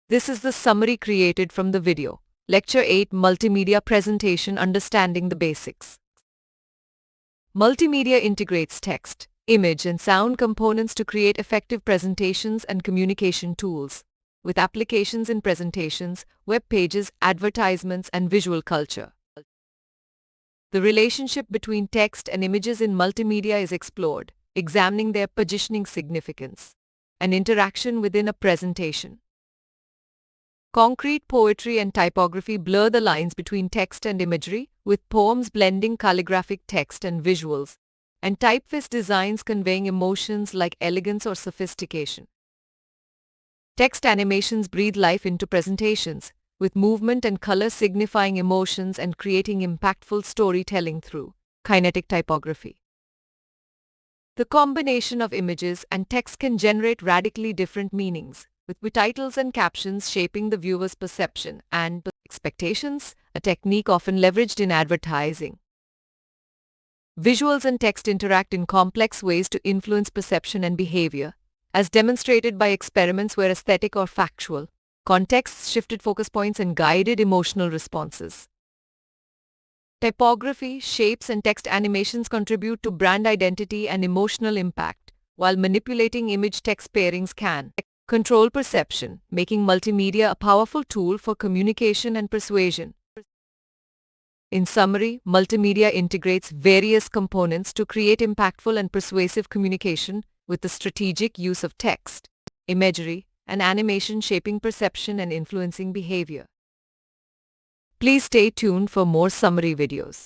This is the summary created from the video. Lecture 8 Multimedia Presentation Understanding the Basics. Multimedia integrates text, image and sound components to create effective presentations and communication tools, with applications in presentations, web pages, advertisements and visual culture. The relationship between text and images in multimedia is explored, examining their positioning significance and interaction within a presentation. Concrete poetry and typography blur the lines between text and imagery, with poems blending calligraphic text and visuals, and typeface designs conveying emotions like elegance or sophistication. Text animations breathe life into presentations, with movement and color signifying emotions and creating impactful storytelling through kinetic typography. The combination of images and text can generate radically different meanings, with titles and captions shaping the viewer's perception and expectations, a technique often leveraged in advertising. Visuals and text interact in complex ways to influence perception and behavior, as demonstrated by experiments where aesthetic or factual contexts shifted focus points and guided emotional responses. Typography, shapes, and text animations contribute to brand identity and emotional impact, while manipulating image-text pairings can control perception, making multimedia a powerful tool for communication and persuasion. In summary, multimedia integrates various components to create impactful and persuasive communication with the strategic use of text, imagery, and animation shaping perception and influencing behavior. Please stay tuned for more summary videos.